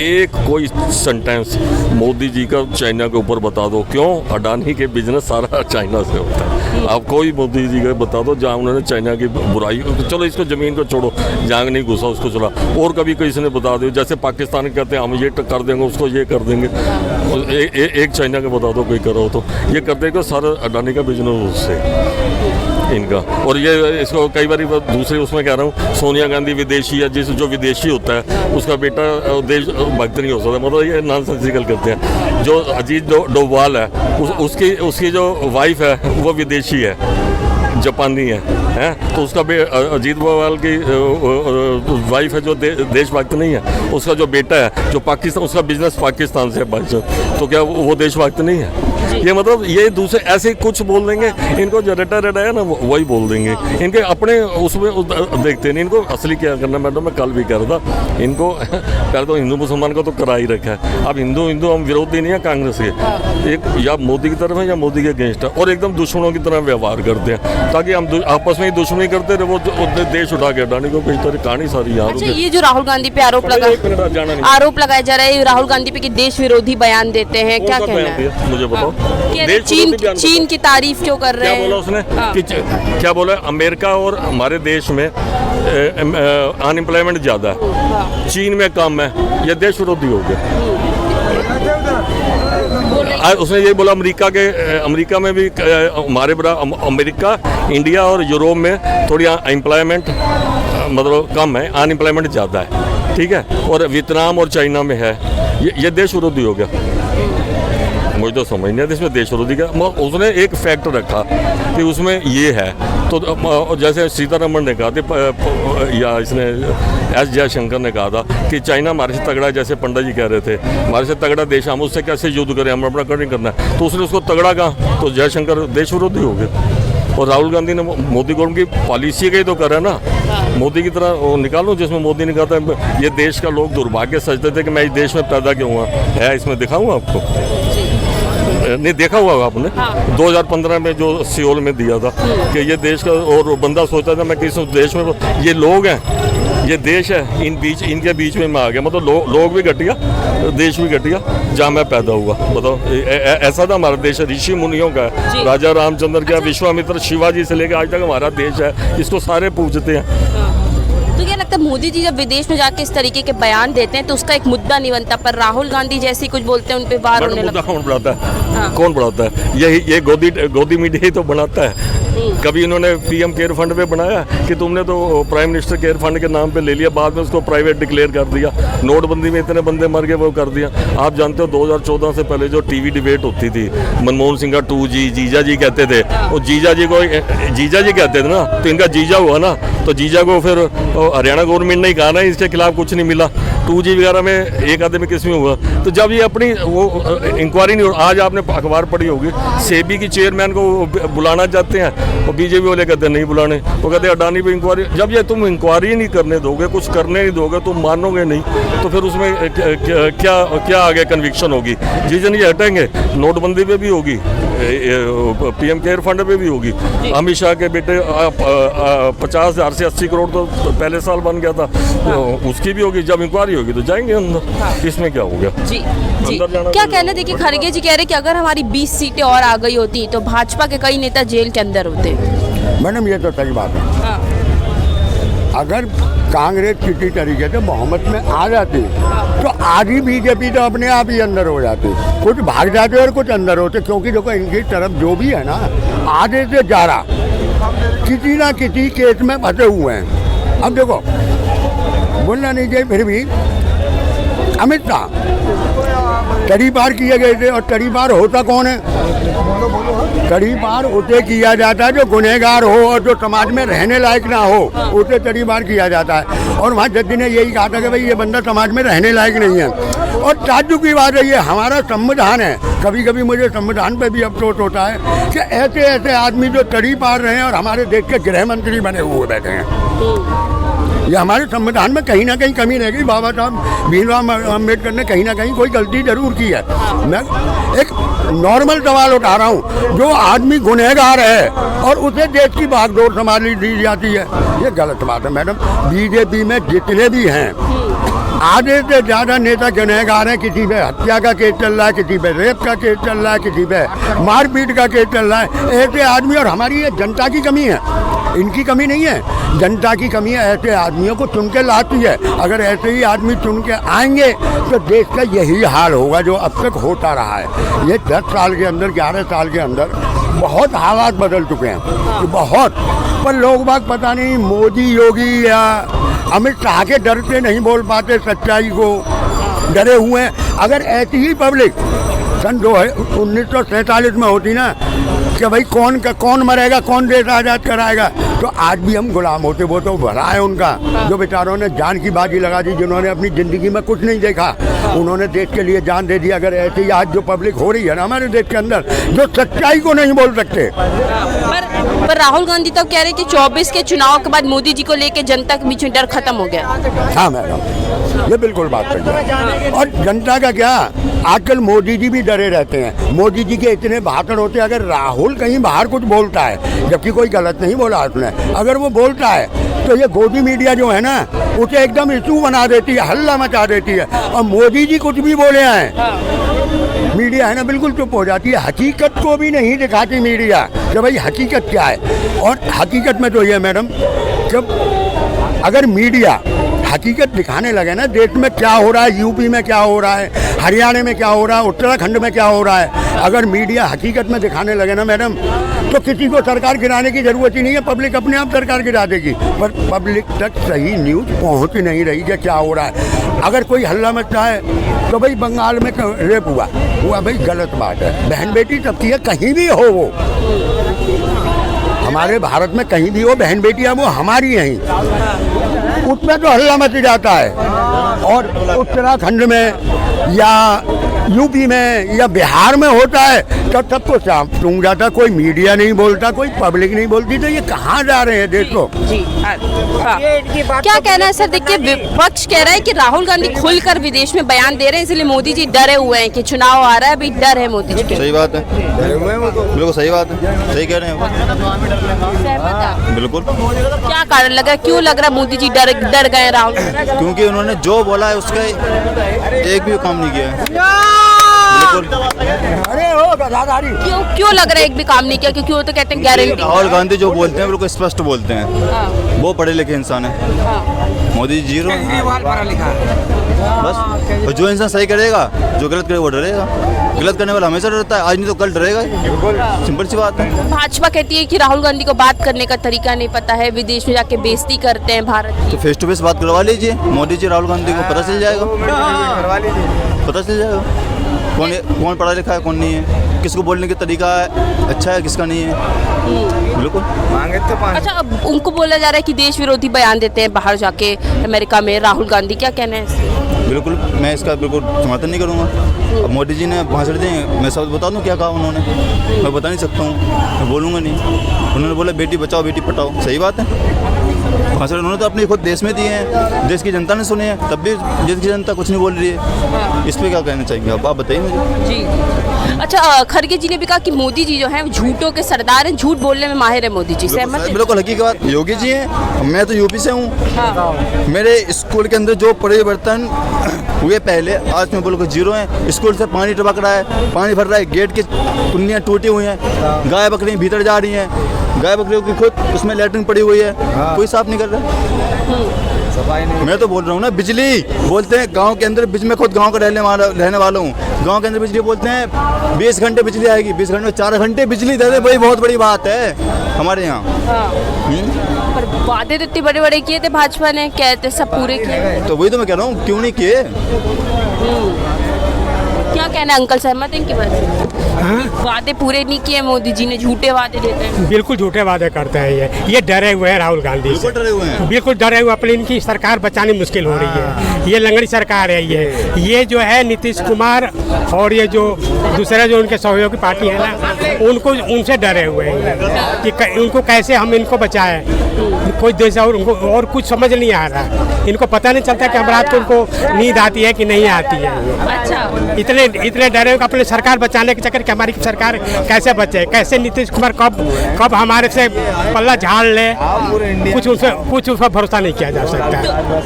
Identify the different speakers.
Speaker 1: एक कोई सेंटेंस मोदी जी का चाइना के ऊपर बता दो। क्यों? अडानी के बिजनेस सारा चाइना से होता है। आप कोई मोदी जी का बता दो जहाँ उन्होंने चाइना की बुराई, चलो इसको ज़मीन को छोड़ो, जहाँ नहीं घुसा उसको चला, और कभी किसी ने बता दो, जैसे पाकिस्तान कहते हैं हम ये कर देंगे, उसको ये कर देंगे। एक चाइना का बता दो कोई करो तो ये कर देगा, सारा अडानी का बिजनेस उससे इनका। और ये इसको कई बार दूसरे उसमें कह रहा हूँ, सोनिया गांधी विदेशी है, जो विदेशी होता है उसका बेटा देश भक्त नहीं हो सकता, मतलब ये नॉनसेंसिकल करते हैं। जो अजीत डोभाल है उसकी जो वाइफ है वो विदेशी है, जापानी है तो उसका अजीत डोभाल की वाइफ है जो देशभक्त नहीं है, उसका जो बेटा है जो पाकिस्तान, उसका बिजनेस पाकिस्तान से है, तो क्या वो देशभक्त नहीं है? ये मतलब ये दूसरे ऐसे कुछ बोल देंगे, इनको जो रटा है ना वही बोल देंगे, इनके अपने उसमें देखते नहीं। इनको असली क्या करना, मैडम मैं कल भी कह रहा था, इनको पहले तो हिंदू मुसलमान को तो करा ही रखा है। अब हिंदू हम विरोधी नहीं है कांग्रेस के, एक या मोदी की तरफ है या मोदी के अगेंस्ट है, और एकदम दुश्मनों की तरह व्यवहार करते हैं ताकि हम आपस में ही दुश्मनी करते रहे। वो देश उठा के हटाने को कई तरह कहानी सारी यार।
Speaker 2: अच्छा, ये जो राहुल गांधी पे आरोप लगाया जा रहा है, राहुल गांधी पे कि देश विरोधी बयान देते हैं, क्या कहना है?
Speaker 1: मुझे बताओ।
Speaker 2: चीन की तारीफ क्यों कर रहे हैं?
Speaker 1: क्या बोला उसने? कि क्या बोला? अमेरिका और हमारे देश में अनएम्प्लॉयमेंट ज़्यादा है, चीन में कम है, ये देश विरोधी हो गया। उसने ये बोला अमेरिका में भी हमारे अमेरिका, इंडिया और यूरोप में थोड़ी एम्प्लॉयमेंट मतलब कम है, अनएम्प्लॉयमेंट ज़्यादा है, ठीक है, और वियतनाम और चाइना में है, ये देश विरोधी हो गया। मुझे तो समझ नहीं आता इसमें देश विरोधी का। उसने एक फैक्ट रखा कि उसमें ये है, तो जैसे सीतारमण ने कहा था या इसने एस जयशंकर ने कहा था कि चाइना हमारे से तगड़ा है, जैसे पंडा जी कह रहे थे हमारे से तगड़ा देश, हम उससे कैसे युद्ध करें, हम अपना नहीं करना है, तो उसने उसको तगड़ा कहा, तो जयशंकर देश विरोधी हो गए। और राहुल गांधी ने मोदी गवर्नमेंट की पॉलिसी का ही तो करा ना, मोदी की तरह वो निकालो जिसमें मोदी ने कहा था ये देश का लोग दुर्भाग्य सचते थे कि मैं इस देश में पैदा क्यों हुआ है, इसमें दिखाऊंगा आपको, नहीं देखा हुआ आपने? 2015 में जो सियोल में दिया था कि ये देश का, और बंदा सोचता था मैं किस देश में, ये लोग हैं, ये देश है, इनके बीच में मैं आ गया, मतलब लोग भी घटिया, देश भी घटिया, जहाँ मैं पैदा हुआ। बताओ, ऐसा था हमारा देश, ऋषि मुनियों का है, राजा रामचंद्र का, विश्वामित्र, शिवाजी से लेकर आज तक हमारा देश है, इसको सारे पूछते हैं।
Speaker 2: तो क्या लगता है मोदी जी जब विदेश में जाके इस तरीके के बयान देते हैं तो उसका एक मुद्दा नहीं बनता, पर राहुल गांधी जैसी कुछ बोलते हैं उन पे बार होने लगता है?
Speaker 1: कौन बढ़ाता है? कौन बढ़ाता है? ये गोदी मीडिया ही तो बनाता है। कभी इन्होंने पीएम केयर फंड पे बनाया कि तुमने तो प्राइम मिनिस्टर केयर फंड के नाम पे ले लिया, बाद में उसको प्राइवेट डिक्लेयर कर दिया, नोटबंदी में इतने बंदे मर गए वो कर दिया। आप जानते हो 2014 से पहले जो टीवी डिबेट होती थी, मनमोहन सिंह का 2G जीजा जी कहते थे, वो जीजा जी कहते थे ना, तो इनका जीजा हुआ ना, तो जीजा को फिर हरियाणा गवर्नमेंट ने कहा ना इसके खिलाफ कुछ नहीं मिला, 2G वगैरह में एक आधे में किस में हुआ। तो जब ये अपनी वो इंक्वायरी नहीं हो, आज आपने अखबार पढ़ी होगी, सेबी की चेयरमैन को बुलाना चाहते हैं और बीजेपी वाले कहते हैं नहीं बुलाने, वो कहते हैं अडानी पे इंक्वायरी। जब ये तुम इंक्वायरी नहीं करने दोगे, कुछ करने नहीं दोगे, तुम मानोगे नहीं, तो फिर उसमें क्या आगे कन्विक्शन होगी? जिस दिन ये हटेंगे नोटबंदी पे भी होगी, पीएम केयर फंड पे भी होगी, अमित शाह के बेटे 50,000 से 80 करोड़ तो पहले साल बन गया था, उसकी भी होगी। जब इंक्वायरी होगी तो जाएंगे अंदर, इसमें क्या हो गया?
Speaker 2: जी क्या कहना? देखिए खड़गे जी कह रहे कि अगर हमारी 20 सीटें और आ गई होती तो भाजपा के कई नेता जेल के अंदर होते।
Speaker 3: मैडम ये तो सही बात है, अगर कांग्रेस किसी तरीके से बहुमत में आ जाती तो आधी बीजेपी तो अपने आप ही अंदर हो जाती, कुछ भाग जाते और कुछ अंदर होते, क्योंकि देखो इनकी तरफ जो भी है ना, आधे से ज़्यादा किसी ना किसी केस में फंसे हुए हैं। अब देखो बोलना नहीं चाहिए, फिर भी अमित शाह कई बार किए गए थे, और कई बार होता कौन है? कई बार उसे किया जाता है जो गुनहगार हो और जो समाज में रहने लायक ना हो, उसे कई बार किया जाता है। और वहाँ जज ने यही कहा था कि भाई ये बंदा समाज में रहने लायक नहीं है। और ताज्जुब की बात है, ये हमारा संविधान है, कभी कभी मुझे संविधान पे भी अफसोस होता है कि ऐसे ऐसे आदमी जो तड़ी पार रहे हैं और हमारे देश के गृह मंत्री बने हुए बैठे हैं। ये हमारे संविधान में कहीं ना कहीं कमी रह गई। बाबा साहब भीमराव अम्बेडकर ने कहीं ना कहीं कोई गलती जरूर की है। मैं एक नॉर्मल सवाल उठा रहा हूँ, जो आदमी गुनहगार है और उसे देश की भागदौड़ संभाली दी जाती है, ये गलत बात है मैडम। बीजेपी में जितने भी हैं आधे से ज़्यादा नेता गुनहगार हैं। किसी पे हत्या का केस चल रहा है, किसी पे रेप का केस चल रहा है, किसी पे मारपीट का केस चल रहा है। ऐसे आदमी, और हमारी ये जनता की कमी है, इनकी कमी नहीं है, जनता की कमी है। ऐसे आदमियों को चुन के लाती है। अगर ऐसे ही आदमी चुन के आएंगे तो देश का यही हाल होगा जो अब तक होता रहा है। ये 10 साल के अंदर, 11 साल के अंदर बहुत हालात बदल चुके हैं, बहुत। पर लोग बाग पता नहीं मोदी, योगी या अमित शाह के डर से नहीं बोल पाते सच्चाई को, डरे हुए हैं। अगर ऐसी ही पब्लिक सन 1947 में होती ना कि भाई कौन मरेगा, कौन देश आज़ाद कराएगा, तो आज भी हम गुलाम होते। वो तो भरा है उनका, जो बेचारों ने जान की बाजी लगा दी, जिन्होंने अपनी ज़िंदगी में कुछ नहीं देखा, उन्होंने देश के लिए जान दे दी। अगर ऐसे ही आज जो पब्लिक हो रही है ना हमारे देश के अंदर, जो सच्चाई को नहीं बोल सकते।
Speaker 2: पर राहुल गांधी तो कह रहे कि 24 के चुनाव के बाद मोदी जी को लेके जनता के बीच में डर खत्म हो गया।
Speaker 3: हाँ मैडम, ये बिल्कुल बात सही है। और जनता का क्या, आजकल मोदी जी भी डरे रहते हैं। मोदी जी के इतने भाषण होते हैं। अगर राहुल कहीं बाहर कुछ बोलता है, जबकि कोई गलत नहीं बोला उसने, अगर वो बोलता है तो ये गोदी मीडिया जो है ना, उसे एकदम इशू बना देती है, हल्ला मचा देती है। और मोदी जी कुछ भी बोले हैं, मीडिया है ना बिल्कुल चुप हो जाती है। हकीकत को भी नहीं दिखाती मीडिया कि भाई हकीकत क्या है। और हकीकत में तो ये मैडम, जब अगर मीडिया हकीकत दिखाने लगे ना, देश में क्या हो रहा है, यूपी में क्या हो रहा है, हरियाणा में क्या हो रहा है, उत्तराखंड में क्या हो रहा है, अगर मीडिया हकीकत में दिखाने लगे ना मैडम, तो किसी को सरकार गिराने की जरूरत ही नहीं है। पब्लिक अपने आप सरकार गिरा देगी। पर पब्लिक तक सही न्यूज़ पहुंच ही नहीं रही कि क्या हो रहा है। अगर कोई हल्ला मचता है तो भाई बंगाल में रेप हुआ भाई गलत बात है। बहन बेटी सबकी है, कहीं भी हो वो, हमारे भारत में कहीं भी हो, बहन बेटियां वो हमारी हैं, उसमें तो हल्ला मच जाता है। और उत्तराखंड में या यूपी में या बिहार में होता है तो तब तो सूंघ जाता, कोई मीडिया नहीं बोलता, कोई पब्लिक नहीं बोलती। तो ये कहाँ जा रहे हैं देश को?
Speaker 2: जी हाँ। क्या कहना है सर? देखिए, विपक्ष कह रहा है कि राहुल गांधी खुलकर विदेश में बयान दे रहे हैं, इसलिए मोदी जी डरे हुए हैं कि चुनाव आ रहा है, अभी डर है मोदी जी के।
Speaker 4: सही बात है, बिल्कुल सही बात है, सही कह रहे हैं। बिल्कुल।
Speaker 2: क्या कारण लग रहा है, क्यों लग रहा है मोदी जी डर गए राहुल?
Speaker 4: क्योंकि उन्होंने जो बोला है उसका एक भी काम नहीं किया है।
Speaker 3: अरे हो गदाधारी।
Speaker 2: क्यों लग रहा है एक भी काम नहीं किया? क्योंकि वो तो कहते हैं गारंटी।
Speaker 4: राहुल गांधी जो बोलते हैं बिल्कुल स्पष्ट बोलते हैं। वो पढ़े लिखे इंसान है। मोदी जी जीरो बस। और जो इंसान सही करेगा, जो गलत करेगा वो डरेगा। गलत करने वाला हमेशा डरता है, आज नहीं तो कल डरेगा। सिंपल सी बात है।
Speaker 2: भाजपा कहती है कि राहुल गांधी को बात करने का तरीका नहीं पता है, विदेश में जाके बेइज्जती करते हैं भारत की।
Speaker 4: तो फेस टू फेस बात करवा लीजिए मोदी जी राहुल गांधी को, पता चल जाएगा। पता चल जाएगा कौन पढ़ा लिखा है, कौन नहीं है, किसको बोलने का तरीका है अच्छा है, किसका नहीं है। बिल्कुल।
Speaker 2: अच्छा, अब उनको बोला जा रहा है कि देश विरोधी बयान देते हैं बाहर जाके अमेरिका में राहुल गांधी, क्या कहना है इससे?
Speaker 4: बिल्कुल, मैं इसका बिल्कुल समर्थन नहीं करूँगा। अब मोदी जी ने भाषण दिए, मैं सब बता दूँ क्या कहा उन्होंने? मैं बता नहीं सकता हूँ, मैं बोलूँगा नहीं। उन्होंने बोला बेटी बचाओ बेटी पढ़ाओ, सही बात है। भाषण उन्होंने तो अपने खुद देश में दिए हैं, देश की जनता ने सुने हैं, तब भी देश की जनता कुछ नहीं बोल रही है। इस पर क्या कहना चाहेंगे आप बताइए मुझे।
Speaker 2: जी अच्छा, खड़गे जी ने भी कहा कि मोदी जी जो हैं झूठों के सरदार हैं, झूठ बोलने में माहिर है मोदी जी। सहमत हैं?
Speaker 4: बिल्कुल हकीकत बात। योगी जी हैं, मैं तो यूपी से हूँ। मेरे स्कूल के अंदर जो परिवर्तन हुए पहले, आज मैं बोलूँ जीरो है। स्कूल से पानी टपक रहा है, पानी भर रहा है, गेट की कुंडियाँ टूटी हुई हैं, गाय बकरियाँ भीतर जा रही हैं, गाय बकरियों की खुद उसमें लैट्रिन पड़ी हुई है, कोई साफ नहीं कर रहा। मैं तो बोल रहा हूँ ना, बिजली बोलते हैं गांव के अंदर, बीच में खुद गांव का रहने वाला हूँ। गांव के अंदर बिजली बोलते हैं 20 घंटे बिजली आएगी, 20 घंटे में 4 घंटे बिजली दे दे, भाई बहुत बड़ी बात है हमारे यहाँ।
Speaker 2: पर वादे तो इतने बड़े बड़े किए थे भाजपा ने, कहते सब पूरे किए।
Speaker 4: तो वही तो मैं कह रहा हूँ, क्यों नहीं किए?
Speaker 2: क्या कहना है अंकल, सहमत हैं इनकी बात से? वादे पूरे नहीं किए मोदी जी ने, झूठे वादे देते हैं।
Speaker 5: बिल्कुल झूठे वादे करते हैं ये डरे हुए हैं राहुल गांधी से।
Speaker 4: डरे हुए हैं,
Speaker 5: बिल्कुल डरे हुए। अपनी इनकी सरकार बचानी मुश्किल हो रही है। ये लंगड़ी सरकार है। ये जो है नीतीश कुमार और ये जो दूसरे जो उनके सहयोगी पार्टी है ना, उनको उनसे डरे हुए हैं कि उनको कैसे हम इनको बचाएं। कोई देश और उनको और कुछ समझ नहीं आ रहा। इनको पता नहीं चलता कि हम रात को उनको नींद आती है कि नहीं आती है।
Speaker 2: अच्छा,
Speaker 5: इतने डरे हुए अपने सरकार बचाने के चक्कर कि हमारी सरकार कैसे बचे, कैसे नीतीश कुमार कब हमारे से पल्ला झाड़ ले, कुछ उस पर भरोसा नहीं किया जा सकता।